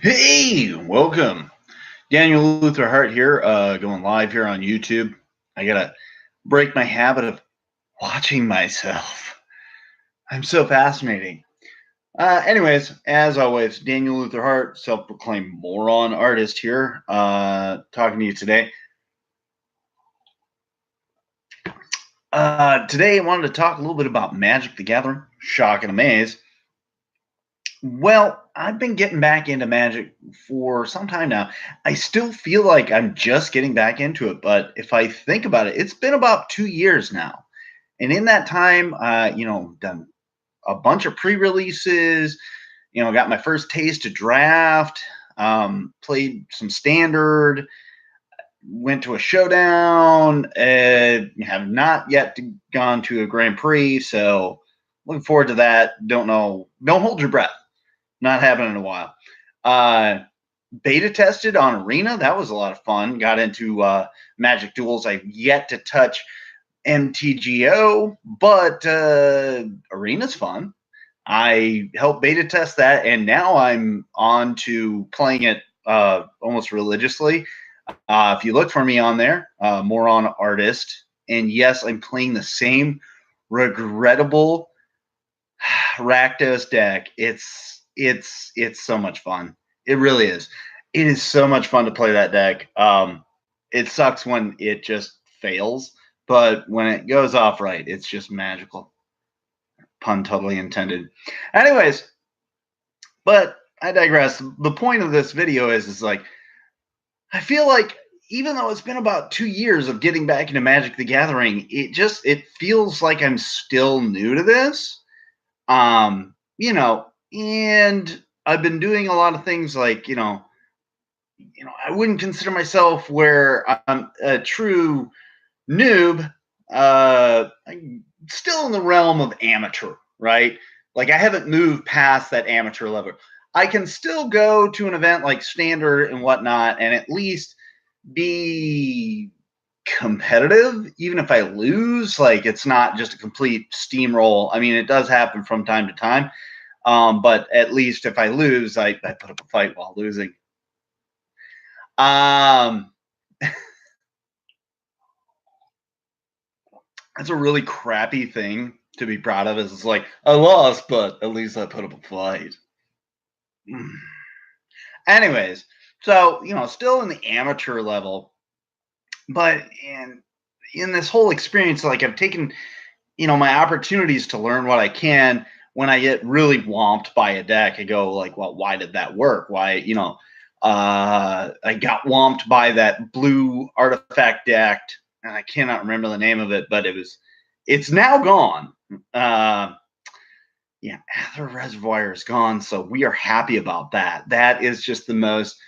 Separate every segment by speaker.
Speaker 1: Hey, welcome. Daniel Luther Hart here, going live here on YouTube. I gotta break my habit of watching myself. I'm so fascinating. Anyways, as always, Daniel Luther Hart, self-proclaimed moron artist here, talking to you today. Today I wanted to talk a little bit about Magic the Gathering. Shock and amaze. Well, I've been getting back into Magic for some time now. I still feel like I'm just getting back into it, but if I think about it, it's been about 2 years now. And in that time, done a bunch of pre-releases. Got my first taste of draft. Played some standard. Went to a showdown. Have not yet gone to a Grand Prix, so looking forward to that. Don't know. Don't hold your breath. Not happening in a while. Beta tested on Arena. That was a lot of fun. Got into Magic Duels. I've yet to touch MTGO, but Arena's fun. I helped beta test that, and now I'm on to playing it almost religiously. If you look for me on there, Moron Artist, and yes, I'm playing the same regrettable Rakdos deck. It's so much fun. It really is. It is so much fun to play that deck. It sucks when it just fails, but when it goes off right, it's just magical. Pun totally intended. Anyways, but I digress. The point of this video is like I feel like even though it's been about 2 years of getting back into Magic the Gathering, it feels like I'm still new to this. And I've been doing a lot of things like, I wouldn't consider myself where I'm a true noob. I'm still in the realm of amateur, right? Like I haven't moved past that amateur level. I can still go to an event like standard and whatnot and at least be competitive, even if I lose. Like it's not just a complete steamroll. I mean, it does happen from time to time. But at least if I lose, I put up a fight while losing. Um, that's a really crappy thing to be proud of. Is it's like I lost, but at least I put up a fight. Anyways, so still in the amateur level, but in this whole experience, like I've taken my opportunities to learn what I can. When I get really whomped by a deck, I go like, well, why did that work? Why, I got whomped by that blue artifact deck, and I cannot remember the name of it, but it's now gone. Yeah, Aether Reservoir is gone, so we are happy about that. That is just the most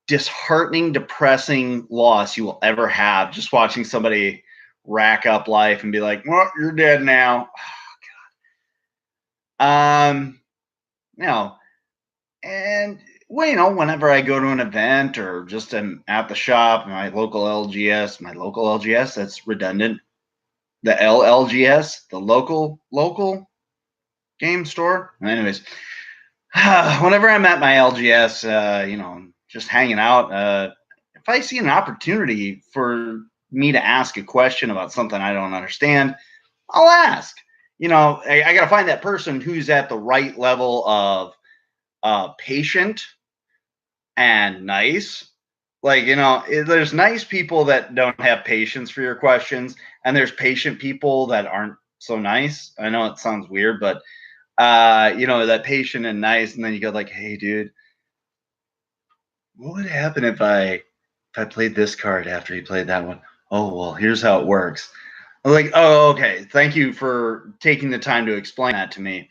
Speaker 1: disheartening, depressing loss you will ever have. Just watching somebody rack up life and be like, "Well, you're dead now." Um, you know, and well, whenever I go to an event or just am at the shop, my local LGS, that's redundant. The LLGS, the local game store. Anyways, whenever I'm at my LGS, just hanging out, if I see an opportunity for me to ask a question about something I don't understand, I'll ask. I got to find that person who's at the right level of patient and nice. Like, there's nice people that don't have patience for your questions, and there's patient people that aren't so nice. I know it sounds weird, but that patient and nice, and then you go like, "Hey, dude, what would happen if I played this card after you played that one? Oh, well, here's how it works." I'm like, "Oh, okay. Thank you for taking the time to explain that to me."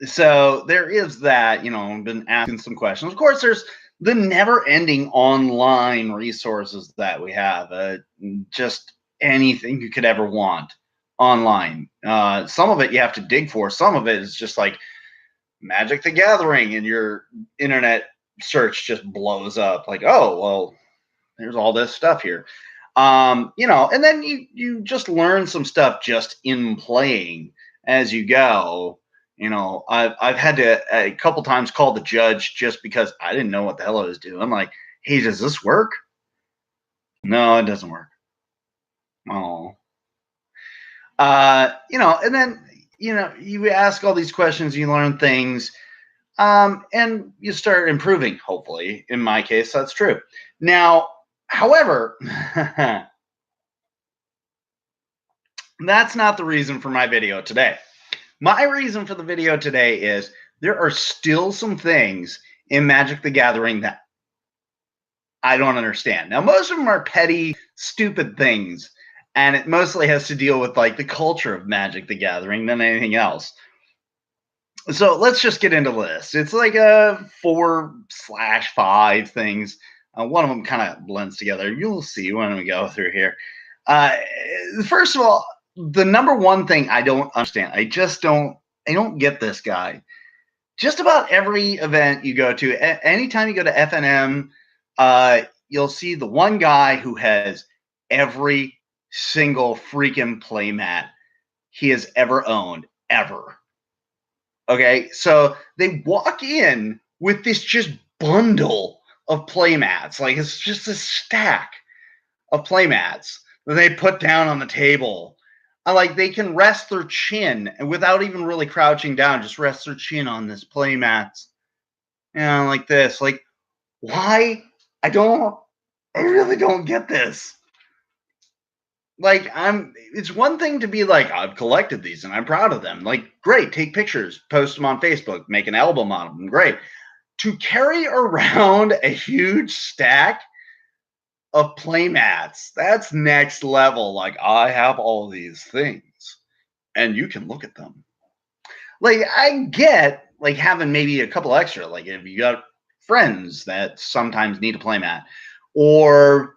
Speaker 1: So there is that. I've been asking some questions. Of course, there's the never-ending online resources that we have. Just anything you could ever want online. Some of it you have to dig for. Some of it is just like Magic the Gathering, and your internet search just blows up. Like, oh, well, there's all this stuff here. And then you just learn some stuff just in playing as you go. I've had to a couple times call the judge just because I didn't know what the hell I was doing. I'm like, hey, does this work? No, it doesn't work. Oh, and then you ask all these questions, you learn things, and you start improving. Hopefully, in my case, that's true. Now, however, that's not the reason for my video today. My reason for the video today is there are still some things in Magic the Gathering that I don't understand. Now, most of them are petty, stupid things, and it mostly has to deal with like the culture of Magic the Gathering than anything else. So let's just get into the list. It's like a 4/5 things. One of them kind of blends together. You'll see when we go through here. Uh, First of all, the number one thing I don't understand, I don't get this guy. Just about every event you go to, anytime you go to FNM, you'll see the one guy who has every single freaking playmat he has ever owned, ever. Okay, so they walk in with this just bundle of playmats. Like it's just a stack of playmats that they put down on the table. Like they can rest their chin and without even really crouching down, just rest their chin on this playmats. Like this. Like, why? I really don't get this. Like, it's one thing to be like, I've collected these and I'm proud of them. Like, great, take pictures, post them on Facebook, make an album on them. Great. To carry around a huge stack of playmats, that's next level. Like, I have all these things and you can look at them. Like, I get like having maybe a couple extra, like if you got friends that sometimes need a playmat, or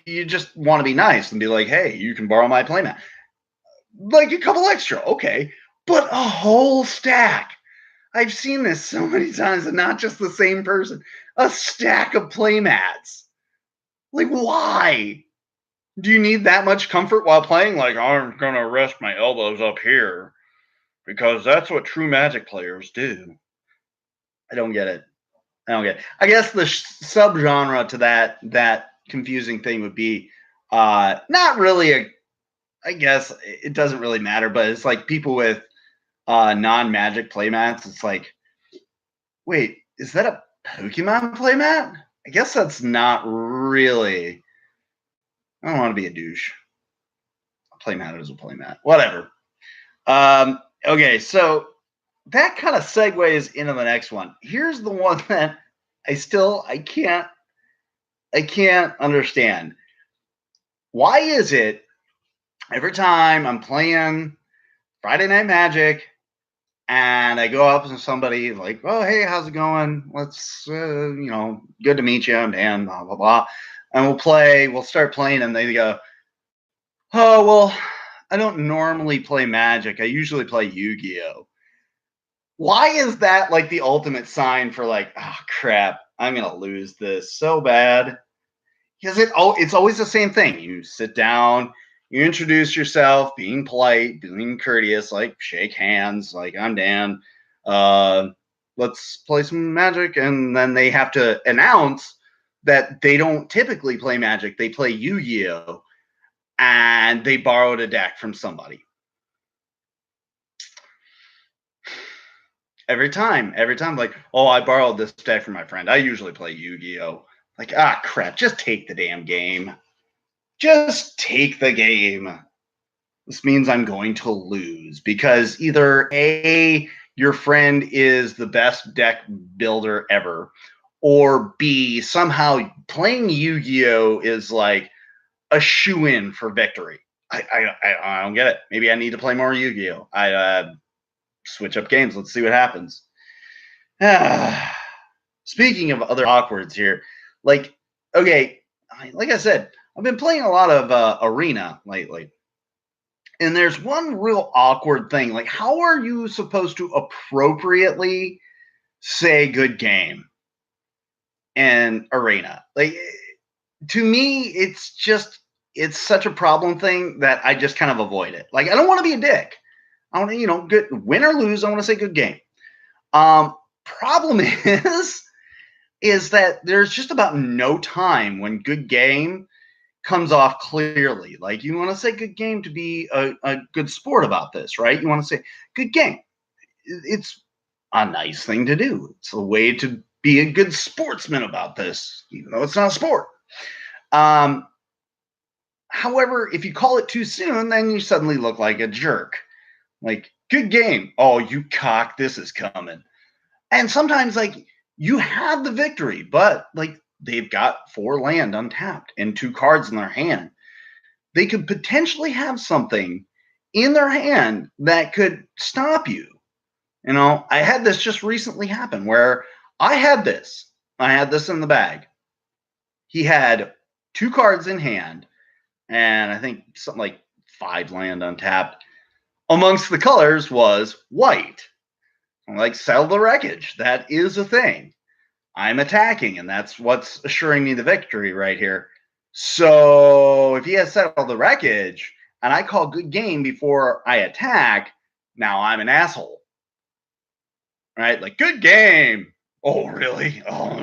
Speaker 1: you just want to be nice and be like, hey, you can borrow my playmat. Like a couple extra, okay. But a whole stack. I've seen this so many times, and not just the same person. A stack of playmats. Like, why? Do you need that much comfort while playing? Like, I'm going to rest my elbows up here because that's what true Magic players do. I don't get it. I guess the subgenre to that confusing thing would be not really a. I guess it doesn't really matter, but it's like people with non-Magic playmats. It's like, wait, is that a Pokemon playmat? I guess that's not really. I don't want to be a douche. A playmat is a playmat. Whatever. Okay, so that kind of segues into the next one. Here's the one that I can't understand. Why is it every time I'm playing Friday Night Magic and I go up to somebody like, oh, hey, how's it going? Let's, good to meet you. I'm Dan, blah, blah, blah. And we'll start playing, and they go, oh, well, I don't normally play Magic. I usually play Yu-Gi-Oh! Why is that like the ultimate sign for like, oh, crap, I'm going to lose this so bad? Because it's always the same thing. You sit down, you introduce yourself, being polite, being courteous, like shake hands, like I'm Dan. Let's play some Magic, and then they have to announce that they don't typically play Magic; they play Yu-Gi-Oh, and they borrowed a deck from somebody. Every time, like, oh, I borrowed this deck from my friend. I usually play Yu-Gi-Oh. Like, crap, just take the damn game. Just take the game. This means I'm going to lose because either A, your friend is the best deck builder ever, or B, somehow playing Yu-Gi-Oh is like a shoe-in for victory. I don't get it. Maybe I need to play more Yu-Gi-Oh. I switch up games. Let's see what happens. Speaking of other awkwards here, like, okay, like I said, I've been playing a lot of Arena lately. And there's one real awkward thing. Like, how are you supposed to appropriately say good game in Arena? Like, to me, it's such a problem thing that I just kind of avoid it. Like, I don't want to be a dick. I want to, good win or lose. I want to say good game. Problem is that there's just about no time when good game comes off clearly. Like you want to say good game to be a good sport about this, right? You want to say good game. It's a nice thing to do. It's a way to be a good sportsman about this, even though it's not a sport. However, if you call it too soon, then you suddenly look like a jerk. Like, good game. Oh, you cock, this is coming. And sometimes, like, you have the victory, but, like, they've got 4 land untapped and 2 cards in their hand. They could potentially have something in their hand that could stop you. I had this just recently happen where I had this in the bag. He had 2 cards in hand, and I think something like 5 land untapped. Amongst the colors was white. I'm like, sell the wreckage. That is a thing. I'm attacking, and that's what's assuring me the victory right here. So if he has settled the wreckage, and I call good game before I attack, now I'm an asshole. Right? Like, good game. Oh, really? Oh.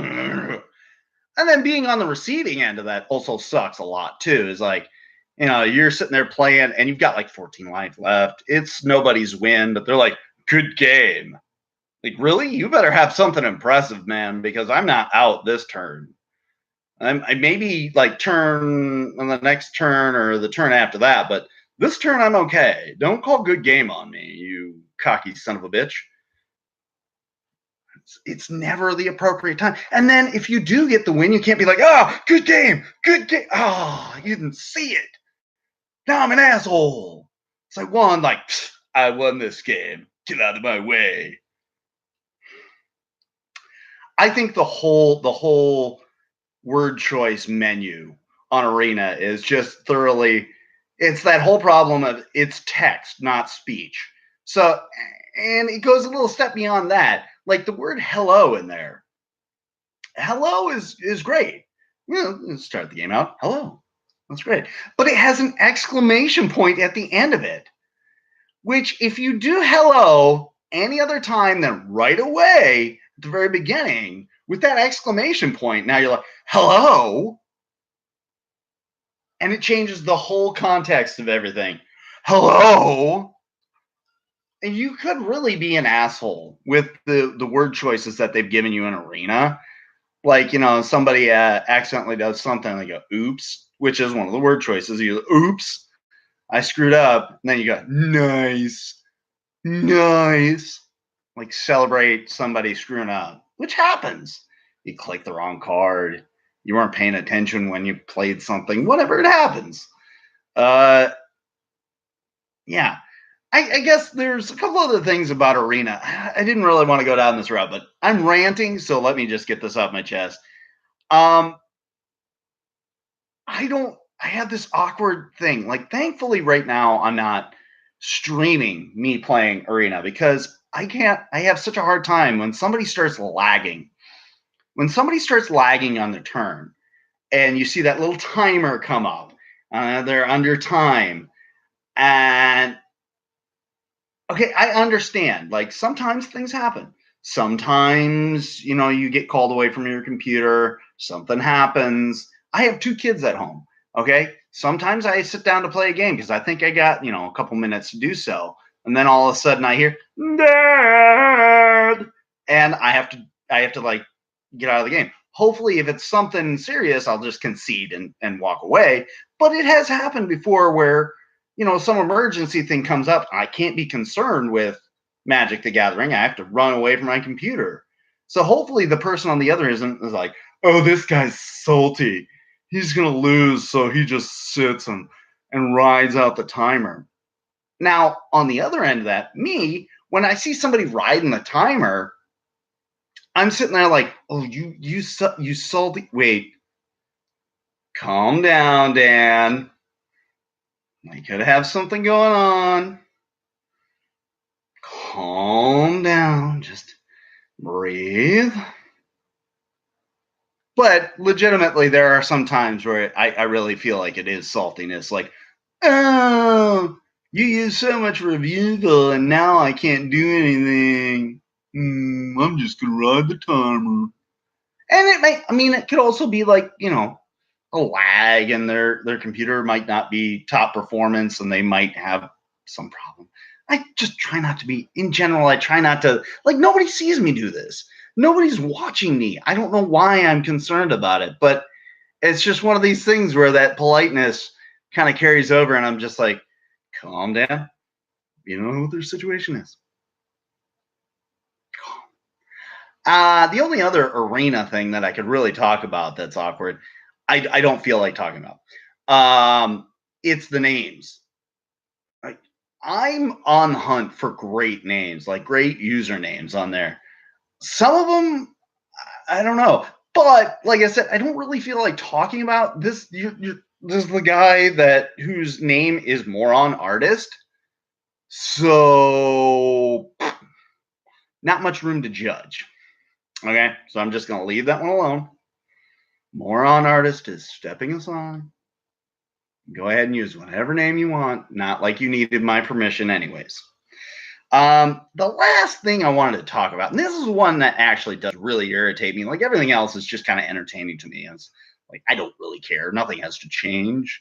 Speaker 1: And then being on the receiving end of that also sucks a lot, too. Is like, you're sitting there playing, and you've got like 14 lines left. It's nobody's win, but they're like, good game. Like, really? You better have something impressive, man, because I'm not out this turn. I maybe like turn on the next turn or the turn after that, but this turn I'm okay. Don't call good game on me, you cocky son of a bitch. It's never the appropriate time. And then if you do get the win, you can't be like, oh, good game, good game. Oh, you didn't see it. Now I'm an asshole. So I won, like, I won this game. Get out of my way. I think the whole word choice menu on Arena is just thoroughly, it's that whole problem of it's text, not speech. So, and it goes a little step beyond that. Like the word hello in there. Hello is great. Start the game out. Hello. That's great. But it has an exclamation point at the end of it, which if you do hello any other time than right away at the very beginning with that exclamation point, now you're like, hello. And it changes the whole context of everything. Hello. And you could really be an asshole with the word choices that they've given you in Arena. Like, somebody accidentally does something like a oops, which is one of the word choices. You go, oops, I screwed up. And then you go, nice, nice. Like celebrate somebody screwing up, which happens. You click the wrong card. You weren't paying attention when you played something, whatever, it happens. Yeah. I guess there's a couple other things about Arena. I didn't really want to go down this route, but I'm ranting, so let me just get this off my chest. I have this awkward thing. Like, thankfully, right now, I'm not streaming me playing Arena because I have such a hard time when somebody starts lagging. When somebody starts lagging on their turn, and you see that little timer come up, they're under time, and okay, I understand. Like, sometimes things happen. Sometimes, you get called away from your computer, something happens. I have 2 kids at home, okay? Sometimes I sit down to play a game because I think I got, a couple minutes to do so. And then all of a sudden I hear, Dad! And I have to like get out of the game. Hopefully, if it's something serious, I'll just concede and walk away. But it has happened before where some emergency thing comes up. I can't be concerned with Magic the Gathering. I have to run away from my computer. So hopefully the person on the other is like, oh, this guy's salty. He's going to lose, so he just sits and rides out the timer. Now, on the other end of that, me, when I see somebody riding the timer, I'm sitting there like, oh, you salty. Wait, calm down, Dan. I could have something going on. Calm down. Just breathe. But legitimately, there are some times where I really feel like it is saltiness. Like, oh, You use so much reviewable, and now I can't do anything. I'm just gonna ride the timer. And it may, I mean, it could also be like, a lag, and their computer might not be top performance, and they might have some problem. I just try not to be, in general, I try not to, like, nobody sees me do this. Nobody's watching me. I don't know why I'm concerned about it, but it's just one of these things where that politeness kind of carries over, and I'm just like, calm down. You know what their situation is. The only other arena thing that I could really talk about that's awkward, I don't feel like talking about. It's the names. Like, I'm on the hunt for great names, like great usernames on there. Some of them, I don't know, but like I said, I don't really feel like talking about this. This is the guy that whose name is Moron Artist, so not much room to judge. Okay, so I'm just gonna leave that one alone. Moron Artist is stepping aside. Go ahead and use whatever name you want. Not like you needed my permission, anyways. The last thing I wanted to talk about, and this is one that actually does really irritate me. Like everything else is just kind of entertaining to me. It's like I don't really care. Nothing has to change.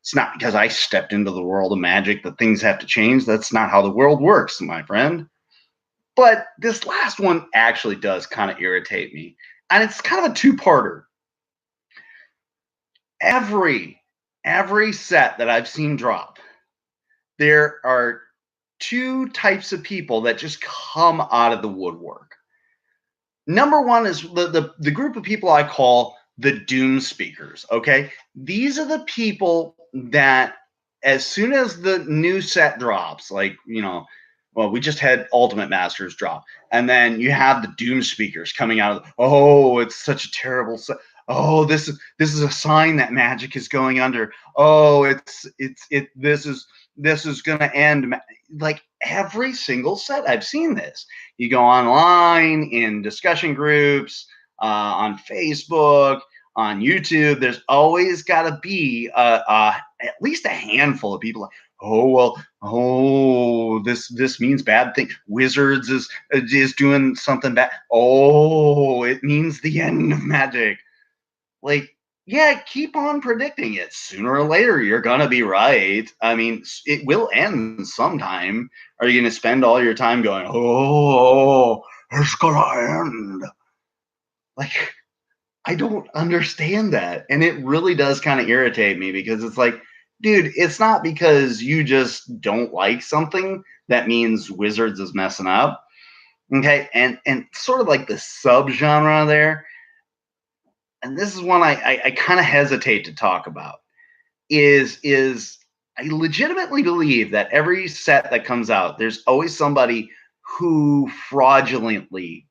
Speaker 1: It's not because I stepped into the world of Magic that things have to change. That's not how the world works, my friend. But this last one actually does kind of irritate me. And it's kind of a two-parter. Every set that I've seen drop, there are two types of people that just come out of the woodwork. Number one is the group of people I call the doom speakers. Okay, these are the people that as soon as the new set drops, like well, we just had Ultimate Masters drop, and then you have the doom speakers coming out of. Oh, it's such a terrible set. Oh, this is a sign that Magic is going under. Oh, this is going to end. Like every single set, I've seen this. You go online in discussion groups, on Facebook, on YouTube. There's always got to be at least a handful of people. Like, oh well, oh this means bad thing. Wizards is doing something bad. Oh, it means the end of Magic. Like, yeah, keep on predicting it. Sooner or later, you're gonna be right. I mean, it will end sometime. Are you gonna spend all your time going, "Oh, it's gonna end"? Like, I don't understand that, and it really does kind of irritate me because it's like, dude, it's not because you just don't like something that means Wizards is messing up. Okay, and sort of like the subgenre there, and this is one I kind of hesitate to talk about, is I legitimately believe that every set that comes out, there's always somebody who fraudulently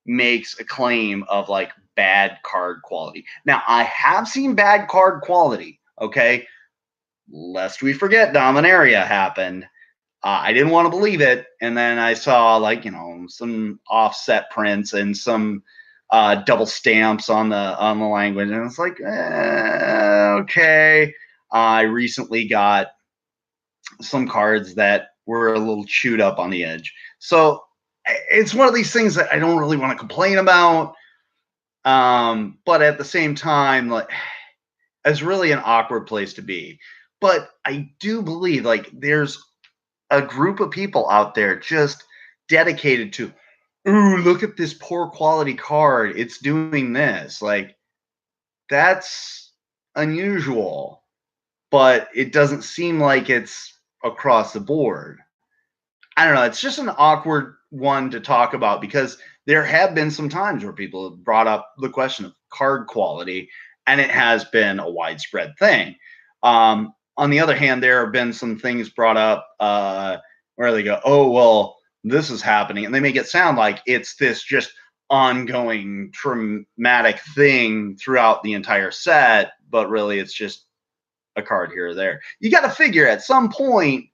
Speaker 1: makes a claim of like bad card quality. Now, I have seen bad card quality, okay? Lest we forget Dominaria happened. I didn't want to believe it, and then I saw like some offset prints and some double stamps on the language, and it's like okay. I recently got some cards that were a little chewed up on the edge, so it's one of these things that I don't really want to complain about. But at the same time, like it's really an awkward place to be. But I do believe like there's a group of people out there just dedicated to, ooh, look at this poor quality card. It's doing this. Like, that's unusual, but it doesn't seem like it's across the board. I don't know. It's just an awkward one to talk about because there have been some times where people have brought up the question of card quality, and it has been a widespread thing. On the other hand, there have been some things brought up where they go, "Oh well, this is happening," and they make it sound like it's this just ongoing traumatic thing throughout the entire set, but really it's just a card here or there. You got to figure at some point,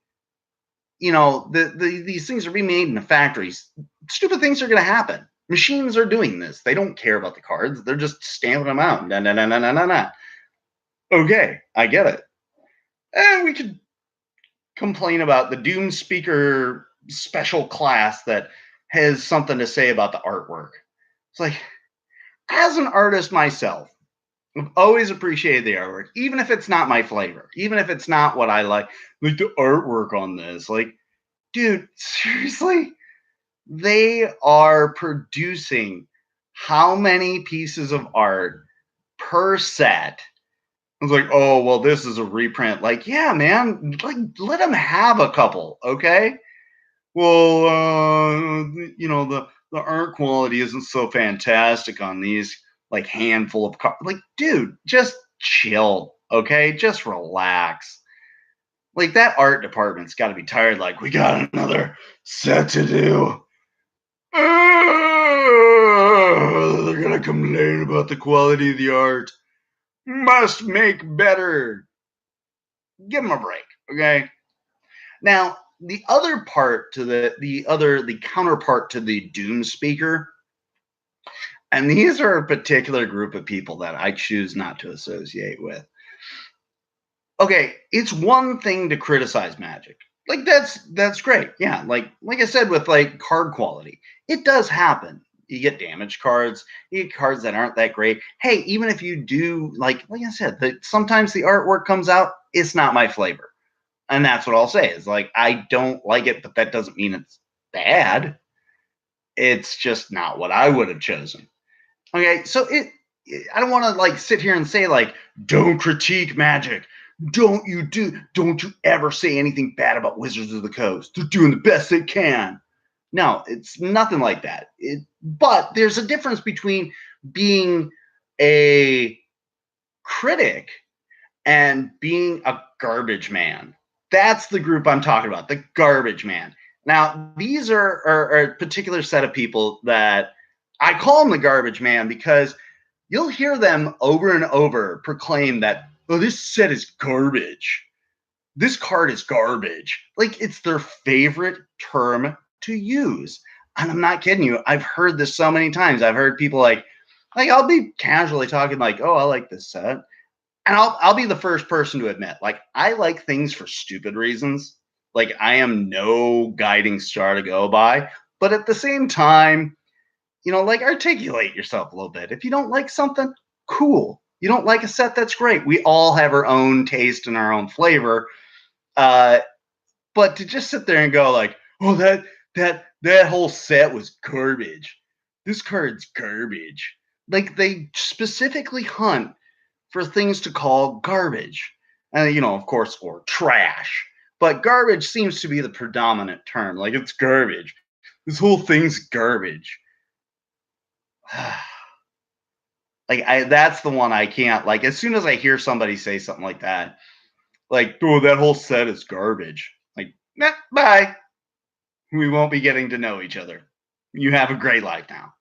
Speaker 1: these things are being made in the factories. Stupid things are going to happen. Machines are doing this. They don't care about the cards. They're just stamping them out. Nah, nah, nah, nah, nah, nah. Okay, I get it. And we could complain about the Doom Speaker special class that has something to say about the artwork. It's like, as an artist myself, I've always appreciated the artwork, even if it's not my flavor, even if it's not what I like the artwork on this. Like, dude, seriously? They are producing how many pieces of art per set? I was like, oh, well, this is a reprint. Like, yeah, man, like let them have a couple, okay? Well, the art quality isn't so fantastic on these like handful of cards. Like, dude, just chill, okay? Just relax. Like that art department's got to be tired. Like, we got another set to do. They're gonna complain about the quality of the art. Must make better. Give them a break, okay? Now, the other part to the counterpart to the Doom Speaker, and these are a particular group of people that I choose not to associate with. Okay, it's one thing to criticize Magic. Like that's great. Yeah, like I said with like card quality, it does happen. You get damaged cards, you get cards that aren't that great. Hey, even if you do like I said, sometimes the artwork comes out, it's not my flavor. And that's what I'll say is like I don't like it, but that doesn't mean it's bad. It's just not what I would have chosen. Okay, so I don't want to like sit here and say like don't critique Magic. Don't you ever say anything bad about Wizards of the Coast. They're doing the best they can. No, it's nothing like that. But there's a difference between being a critic and being a garbage man. That's the group I'm talking about, the garbage man. Now, these are a particular set of people that I call them the garbage man because you'll hear them over and over proclaim that, oh, this set is garbage. This card is garbage. Like it's their favorite term to use. And I'm not kidding you. I've heard this so many times. I've heard people like I'll be casually talking like, oh, I like this set. And I'll be the first person to admit, like, I like things for stupid reasons. Like I am no guiding star to go by. But at the same time, like articulate yourself a little bit. If you don't like something, cool. You don't like a set, that's great. We all have our own taste and our own flavor. But to just sit there and go like, oh, that whole set was garbage. This card's garbage. Like they specifically hunt for things to call garbage. And of course, or trash. But garbage seems to be the predominant term. Like it's garbage. This whole thing's garbage. That's the one I can't like. As soon as I hear somebody say something like that, like, oh, that whole set is garbage. Like, nah, bye. We won't be getting to know each other. You have a great life now.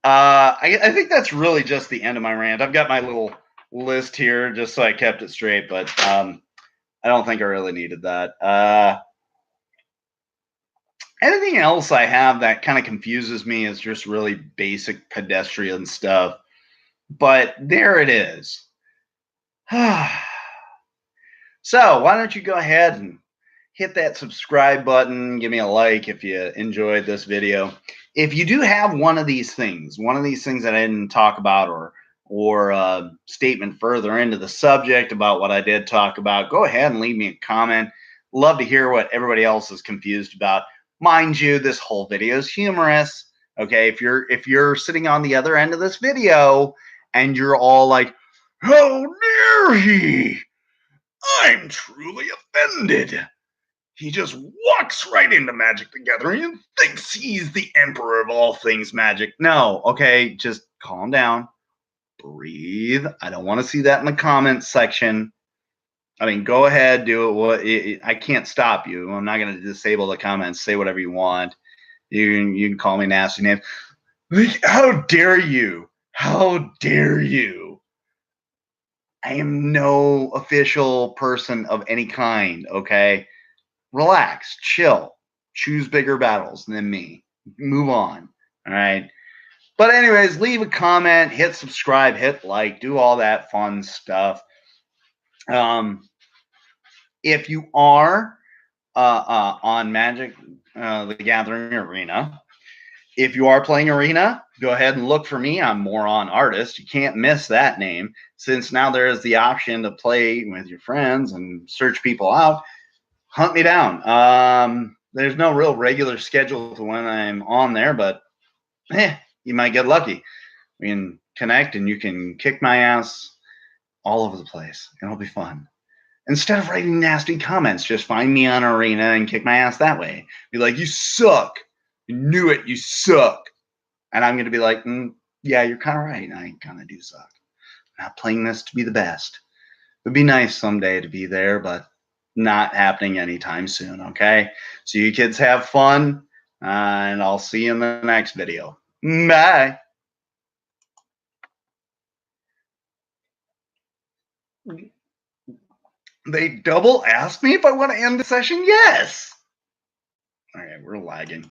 Speaker 1: I think that's really just the end of my rant. I've got my little list here just so I kept it straight, but I don't think I really needed that. Anything else I have that kind of confuses me is just really basic pedestrian stuff. But there it is. So why don't you go ahead and hit that subscribe button, give me a like if you enjoyed this video. If you do have one of these things that I didn't talk about or a statement further into the subject about what I did talk about, go ahead and leave me a comment. Love to hear what everybody else is confused about. Mind you, this whole video is humorous. Okay, if you're sitting on the other end of this video and you're all like, how dare he? I'm truly offended. He just walks right into Magic the Gathering and thinks he's the emperor of all things Magic. No, okay, just calm down. Breathe. I don't want to see that in the comments section. I mean, go ahead, do it. I can't stop you. I'm not going to disable the comments. Say whatever you want. You can call me nasty names. Like, how dare you? How dare you? I am no official person of any kind, okay? Relax, chill, choose bigger battles than me. Move on. All right. But anyways, leave a comment, hit subscribe, hit like, do all that fun stuff. If you are on Magic the Gathering Arena, if you are playing Arena, go ahead and look for me. I'm Moron Artist. You can't miss that name, since now there is the option to play with your friends and search people out. Hunt me down. There's no real regular schedule to when I'm on there, but you might get lucky. We can connect and you can kick my ass all over the place. It'll be fun. Instead of writing nasty comments, just find me on Arena and kick my ass that way. Be like, you suck. You knew it. You suck. And I'm going to be like, yeah, you're kind of right. I kind of do suck. I'm not playing this to be the best. It'd be nice someday to be there, but not happening anytime soon, okay? So you kids have fun, and I'll see you in the next video. Bye. They double asked me if I want to end the session? Yes. All right, we're lagging.